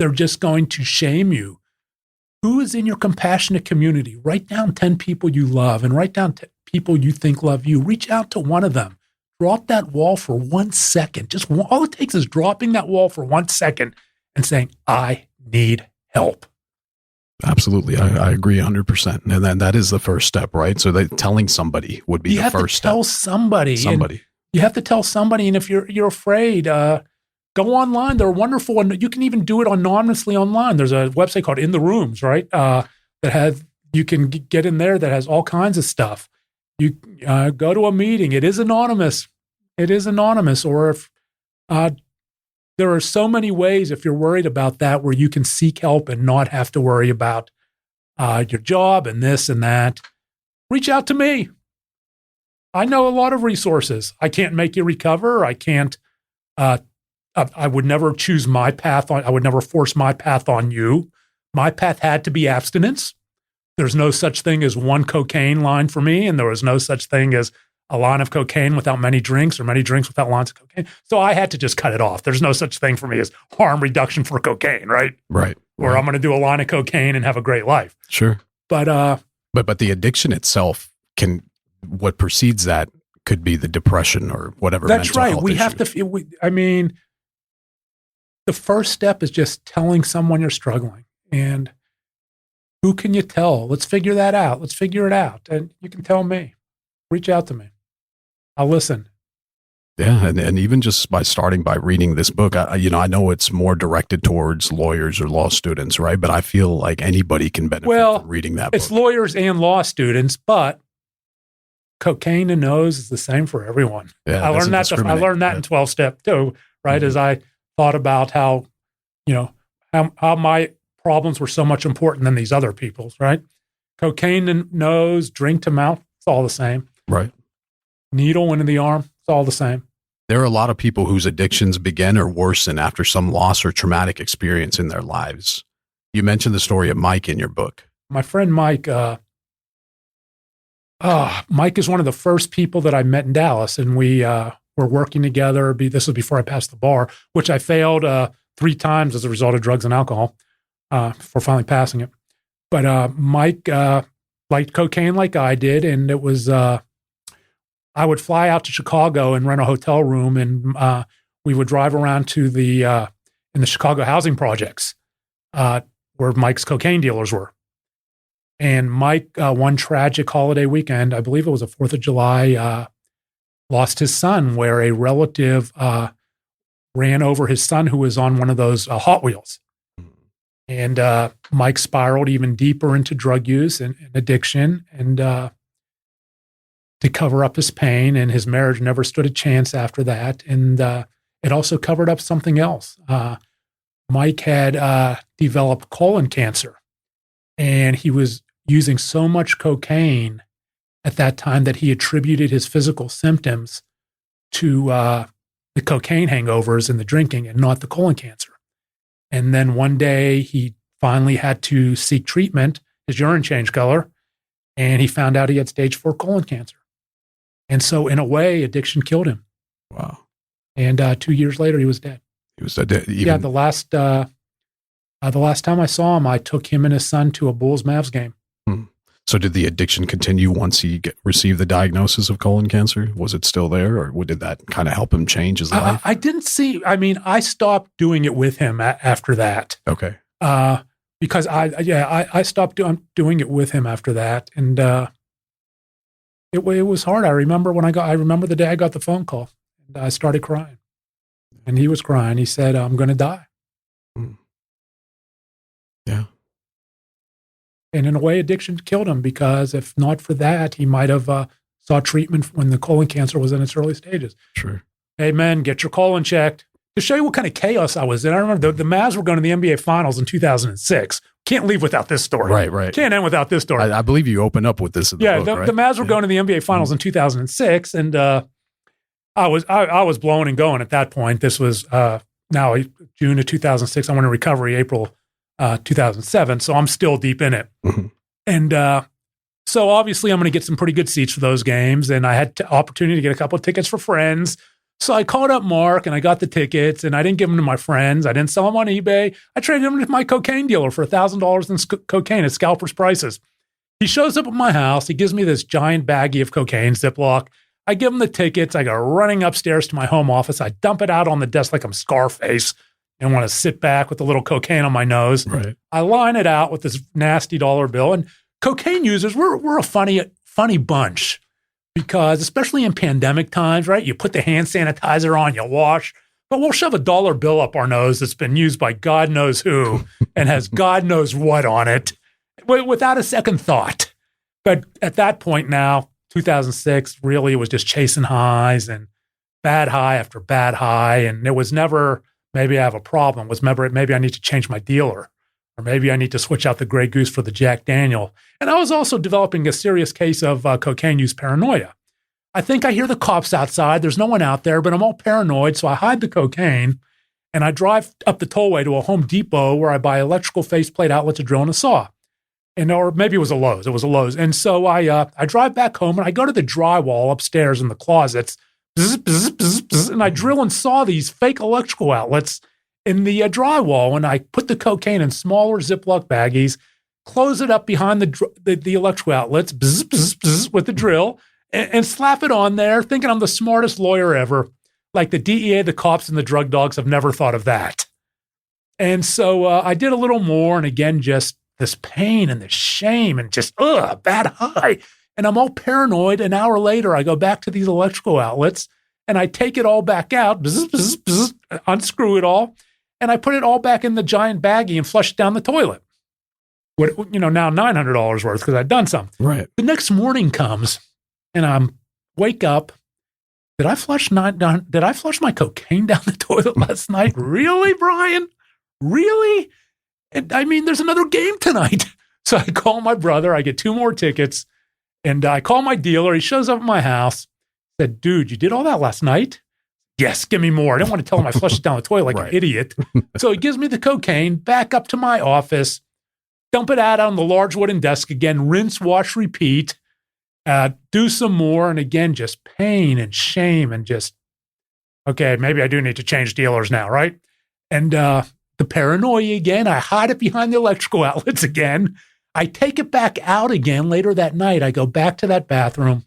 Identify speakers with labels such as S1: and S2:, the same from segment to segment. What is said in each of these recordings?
S1: They're just going to shame you. Who is in your compassionate community? Write down 10 people you love and write down people you think love you. Reach out to one of them. Drop that wall for 1 second. Just all it takes is dropping that wall for 1 second and saying, I need help.
S2: Absolutely. I agree 100%. And then that is the first step, right? So that telling somebody would be the first step.
S1: You have to tell somebody.
S2: Somebody.
S1: You have to tell somebody. And if you're afraid, go online. They're wonderful. And you can even do it anonymously online. There's a website called In the Rooms, right? You can get in there that has all kinds of stuff. You go to a meeting. It is anonymous. Or if there are so many ways, if you're worried about that, where you can seek help and not have to worry about your job and this and that. Reach out to me. I know a lot of resources. I can't make you recover. I can't. I would never choose my path I would never force my path on you. My path had to be abstinence. There's no such thing as one cocaine line for me, and there was no such thing as a line of cocaine without many drinks or many drinks without lines of cocaine. So I had to just cut it off. There's no such thing for me as harm reduction for cocaine, right?
S2: Right.
S1: Or I'm going to do a line of cocaine and have a great life.
S2: Sure.
S1: But
S2: the addiction itself what precedes that could be the depression or whatever.
S1: That's right. We
S2: issue.
S1: have to, the first step is just telling someone you're struggling. And who can you tell? Let's figure that out. Let's figure it out. And you can tell me. Reach out to me. I'll listen.
S2: Yeah, and even just by starting by reading this book, I know it's more directed towards lawyers or law students, right? But I feel like anybody can benefit from reading that book.
S1: It's lawyers and law students, but cocaine and nose is the same for everyone.
S2: Yeah,
S1: I learned that in 12-step too, right? Mm-hmm. As I thought about how my problems were so much important than these other people's, right? Cocaine and nose, drink to mouth, it's all the same.
S2: Right.
S1: Needle into the arm, it's all the same.
S2: There are a lot of people whose addictions begin or worsen after some loss or traumatic experience in their lives. You mentioned the story of Mike in your book.
S1: My friend Mike, Mike is one of the first people that I met in Dallas, and we were working together. This was before I passed the bar, which I failed 3 times as a result of drugs and alcohol before finally passing it. But Mike liked cocaine like I did, and it was I would fly out to Chicago and rent a hotel room, and we would drive around to in the Chicago housing projects where Mike's cocaine dealers were. And Mike, one tragic holiday weekend, I believe it was the 4th of July, lost his son, where a relative ran over his son who was on one of those Hot Wheels. And Mike spiraled even deeper into drug use and addiction, and to cover up his pain, and his marriage never stood a chance after that. And it also covered up something else. Mike had developed colon cancer, and he was using so much cocaine at that time that he attributed his physical symptoms to the cocaine hangovers and the drinking, and not the colon cancer. And then one day he finally had to seek treatment. His urine changed color, and he found out he had stage 4 colon cancer. And so in a way, addiction killed him.
S2: Wow.
S1: And 2 years later, he was dead.
S2: He was dead.
S1: Yeah, the last time I saw him, I took him and his son to a Bulls-Mavs game.
S2: So did the addiction continue once he received the diagnosis of colon cancer? Was it still there, or did that kind of help him change his life?
S1: I stopped doing it with him after that.
S2: Okay.
S1: Because I stopped doing it with him after that. And it was hard. I remember the day I got the phone call, and I started crying. And he was crying. He said, I'm going to die.
S2: Yeah.
S1: And in a way, addiction killed him, because if not for that, he might have sought treatment when the colon cancer was in its early stages.
S2: Sure.
S1: Hey, men, get your colon checked. To show you what kind of chaos I was in, I remember the Mavs were going to the NBA Finals in 2006. Can't leave without this story.
S2: Right.
S1: Can't end without this story.
S2: I believe you open up with this in the book, right?
S1: The Mavs were going to the NBA Finals in 2006, and I was blowing and going at that point. This was now June of 2006. I went in recovery April 2007, so I'm still deep in it.
S2: Mm-hmm.
S1: And so obviously I'm going to get some pretty good seats for those games, and I had opportunity to get a couple of tickets for friends. So I called up Mark and I got the tickets and I didn't give them to my friends. I didn't sell them on eBay. I traded them to my cocaine dealer for $1,000 in cocaine at scalper's prices. He shows up at my house. He gives me this giant baggie of cocaine, Ziploc. I give him the tickets. I go running upstairs to my home office. I dump it out on the desk like I'm Scarface and want to sit back with a little cocaine on my nose.
S2: Right.
S1: I line it out with this nasty dollar bill. And cocaine users, we're a funny bunch because especially in pandemic times, right? You put the hand sanitizer on, you wash, but we'll shove a dollar bill up our nose that's been used by God knows who and has God knows what on it without a second thought. But at that point now, 2006, really it was just chasing highs and bad high after bad high. And it was never, maybe I have a problem. It was maybe I need to change my dealer, or maybe I need to switch out the Grey Goose for the Jack Daniel. And I was also developing a serious case of cocaine use paranoia. I think I hear the cops outside. There's no one out there, but I'm all paranoid. So I hide the cocaine and I drive up the tollway to a Home Depot where I buy electrical faceplate outlets, a drill, and a saw. Or maybe it was a Lowe's. It was a Lowe's. And so I drive back home and I go to the drywall upstairs in the closets, and I drill and saw these fake electrical outlets in the drywall. And I put the cocaine in smaller Ziploc baggies, close it up behind the electrical outlets with the drill, and slap it on there, thinking I'm the smartest lawyer ever. Like the DEA, the cops, and the drug dogs have never thought of that. And so I did a little more, and again, just this pain and this shame and just, bad high. And I'm all paranoid. An hour later, I go back to these electrical outlets and I take it all back out, unscrew it all, and I put it all back in the giant baggie and flush it down the toilet. Now $900 worth because I'd done something.
S2: Right.
S1: The next morning comes and I wake up. Did I flush my cocaine down the toilet last night? Really, Brian? Really? And I mean, there's another game tonight. So I call my brother. I get 2 more tickets. And I call my dealer. He shows up at my house. Said, dude, you did all that last night? Yes, give me more. I didn't want to tell him I flushed it down the toilet like an idiot. So he gives me the cocaine, back up to my office, dump it out on the large wooden desk again, rinse, wash, repeat, do some more. And again, just pain and shame and just, okay, maybe I do need to change dealers now, right? And the paranoia again, I hide it behind the electrical outlets again. I take it back out again later that night. I go back to that bathroom,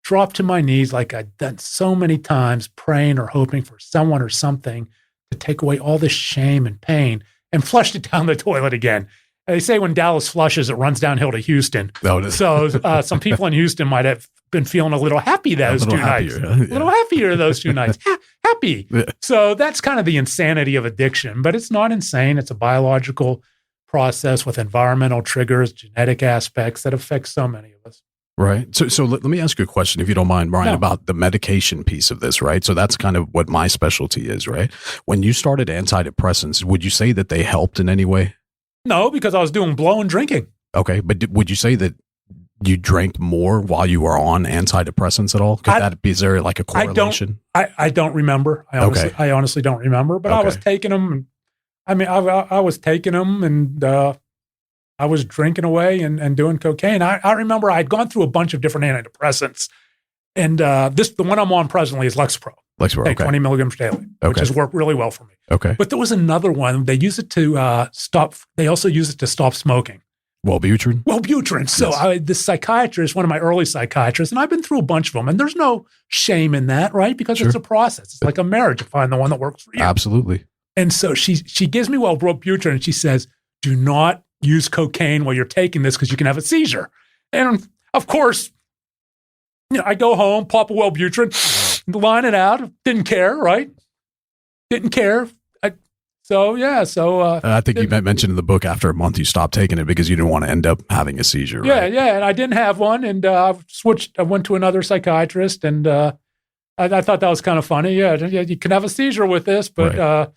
S1: drop to my knees like I've done so many times, praying or hoping for someone or something to take away all this shame and pain, and flushed it down the toilet again. And they say when Dallas flushes, it runs downhill to Houston. So some people in Houston might have been feeling a little happy those 2 nights. A little happier those 2 nights. Happy. Yeah. So that's kind of the insanity of addiction, but it's not insane. It's a biological process with environmental triggers, genetic aspects that affect so many of us.
S2: Right. So let me ask you a question, if you don't mind, Brian, about the medication piece of this, right? So that's kind of what my specialty is, right? When you started antidepressants, would you say that they helped in any way?
S1: No, because I was doing blow and drinking.
S2: Okay. But would you say that you drank more while you were on antidepressants at all? Is there like a correlation?
S1: I don't remember. I honestly don't remember, but I was taking them. I was taking them and I was drinking away and doing cocaine. I remember I had gone through a bunch of different antidepressants, and the one I'm on presently is Lexapro. Take 20 milligrams daily, which has worked really well for me. Okay. But there was another one. They use it to stop. They also use it to stop smoking. Wellbutrin. So the psychiatrist, one of my early psychiatrists, and I've been through a bunch of them, and there's no shame in that, right? Because it's a process. It's like a marriage to find the one that works for you.
S2: Absolutely.
S1: And so she gives me Wellbutrin, and she says, do not use cocaine while you're taking this because you can have a seizure. And of course, I go home, pop a Wellbutrin, line it out. Didn't care, right? Didn't care. I think you mentioned in the book after a month you stopped taking it because you didn't want to end up having a seizure. Right? Yeah, and I didn't have one, and I went to another psychiatrist, and I thought that was kind of funny. Yeah, you can have a seizure with this, but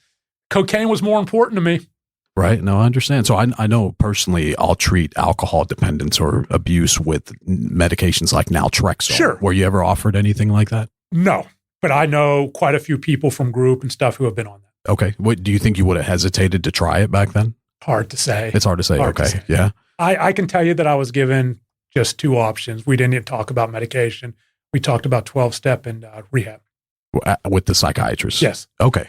S1: cocaine was more important to me.
S2: Right. No, I understand. So I know personally I'll treat alcohol dependence or abuse with medications like naltrexone.
S1: Sure.
S2: Were you ever offered anything like that?
S1: No, but I know quite a few people from group and stuff who have been on that.
S2: Okay. What do you think you would have hesitated to try it back then?
S1: Hard to say.
S2: It's hard to say. Okay. Yeah.
S1: I can tell you that I was given just 2 options. We didn't even talk about medication. We talked about 12-step and rehab.
S2: With the psychiatrist?
S1: Yes.
S2: Okay.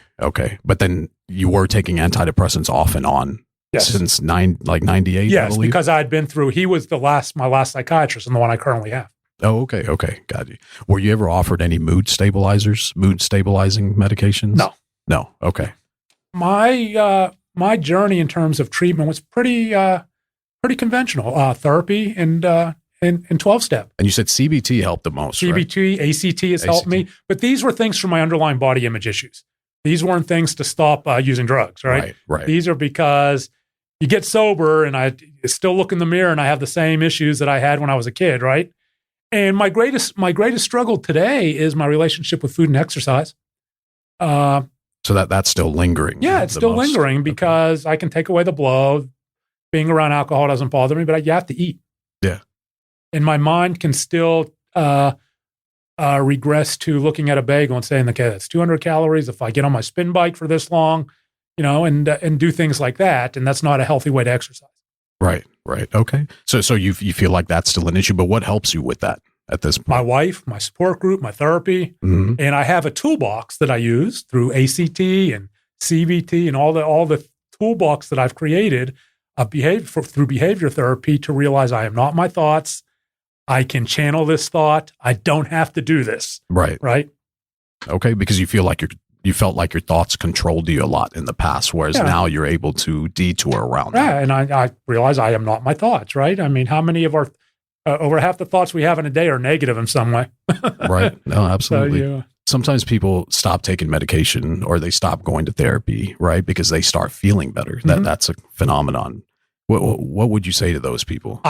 S2: But then you were taking antidepressants off and on since 98,
S1: yes,
S2: I believe?
S1: because I'd been through, he was my last psychiatrist and the one I currently have.
S2: Oh, okay. Got you. Were you ever offered any mood stabilizing medications? No. Okay.
S1: My journey in terms of treatment was pretty conventional, therapy and 12-step.
S2: And you said CBT helped the most,
S1: CBT,
S2: right?
S1: ACT has helped me, but these were things for my underlying body image issues. These weren't things to stop using drugs, right?
S2: Right.
S1: These are because you get sober and I still look in the mirror and I have the same issues that I had when I was a kid, right? And my greatest struggle today is my relationship with food and exercise.
S2: So that's still lingering.
S1: Yeah, it's still lingering because I can take away the blow. Being around alcohol doesn't bother me, but you have to eat.
S2: Yeah. And
S1: my mind can still regress to looking at a bagel and saying, okay, that's 200 calories. If I get on my spin bike for this long, and do things like that, and that's not a healthy way to exercise.
S2: Right. Okay. So you feel like that's still an issue, but what helps you with that at this point?
S1: My wife, my support group, my therapy, and I have a toolbox that I use through ACT and CBT and all the toolbox that I've created through behavior therapy to realize I am not my thoughts. I can channel this thought. I don't have to do this. Right.
S2: Okay, because you felt like your thoughts controlled you a lot in the past, whereas now you're able to detour around that.
S1: Yeah, and I realize I am not my thoughts, right? I mean, how many of our, over half the thoughts we have in a day are negative in some way?
S2: Right. No, absolutely.
S1: So,
S2: sometimes people stop taking medication or they stop going to therapy, right? Because they start feeling better. That's a phenomenon. What would you say to those people?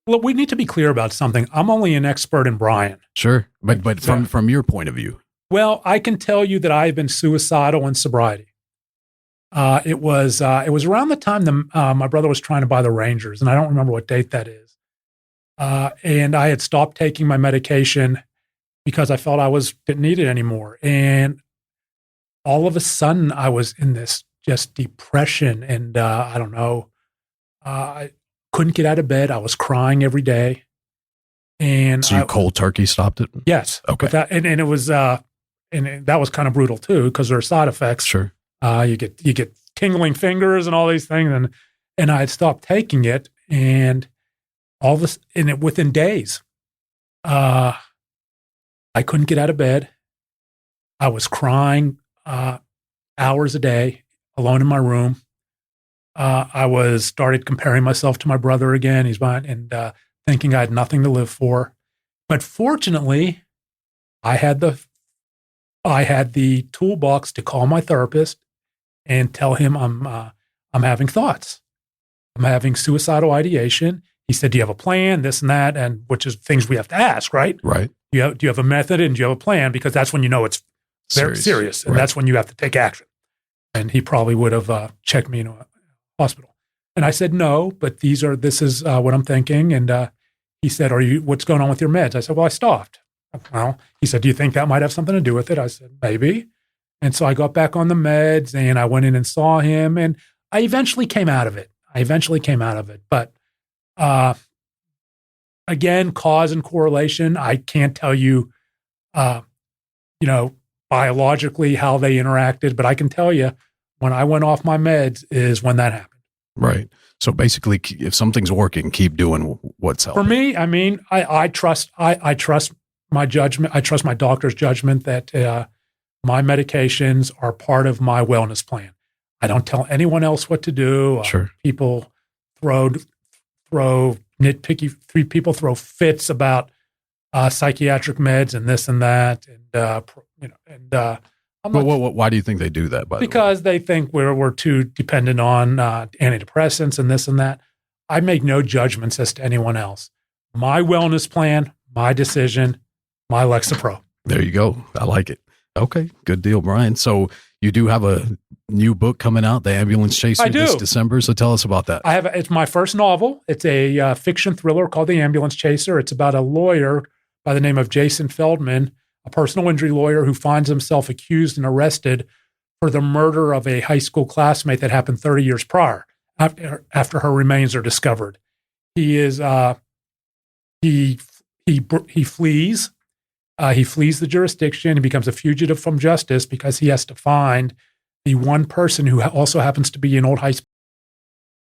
S1: Look, we need to be clear about something. I'm only an expert in Brian.
S2: Sure. But from your point of view.
S1: Well, I can tell you that I've been suicidal in sobriety. It was around the time my brother was trying to buy the Rangers, and I don't remember what date that is. And I had stopped taking my medication because I felt didn't need it anymore. And all of a sudden, I was in this just depression, and I don't know. I couldn't get out of bed. I was crying every day. And
S2: so you cold turkey stopped it?
S1: Yes.
S2: Okay.
S1: And it was that was kind of brutal too because there are side effects.
S2: Sure.
S1: You get tingling fingers and all these things, and I had stopped taking it, and all this, and within days, I couldn't get out of bed. I was crying hours a day, alone in my room. I started comparing myself to my brother again. He's mine, and thinking I had nothing to live for. But fortunately, I had the toolbox to call my therapist and tell him I'm having thoughts. I'm having suicidal ideation. He said, "Do you have a plan? This and that," and which is things we have to ask, right?
S2: Right.
S1: Do you have a method and do you have a plan? Because that's when you know it's very serious, and that's when you have to take action. And he probably would have checked me into a hospital. And I said, "No, but this is what I'm thinking." And he said, "What's going on with your meds?" I said, "Well, I stopped." Well, he said, "Do you think that might have something to do with it?" I said, "Maybe." And so I got back on the meds and I went in and saw him, and I eventually came out of it. But again, cause and correlation, I can't tell you, biologically how they interacted, but I can tell you when I went off my meds is when that happened.
S2: Right. So basically, if something's working, keep doing what's helping.
S1: For me, I mean, I trust my judgment. I trust my doctor's judgment that my medications are part of my wellness plan. I don't tell anyone else what to do.
S2: Sure.
S1: People throw nitpicky. People throw fits about psychiatric meds and this and that,
S2: why do you think they do that?
S1: Because they think we're too dependent on antidepressants and this and that. I make no judgments as to anyone else. My wellness plan, my decision, my Lexapro.
S2: There you go. I like it. Okay, good deal, Brian. So you do have a new book coming out, The Ambulance Chaser, this December. So tell us about that.
S1: It's my first novel. It's a fiction thriller called The Ambulance Chaser. It's about a lawyer by the name of Jason Feldman, a personal injury lawyer who finds himself accused and arrested for the murder of a high school classmate that happened 30 years prior after her remains are discovered. He flees He flees the jurisdiction. He becomes a fugitive from justice because he has to find the one person who also happens to be an old high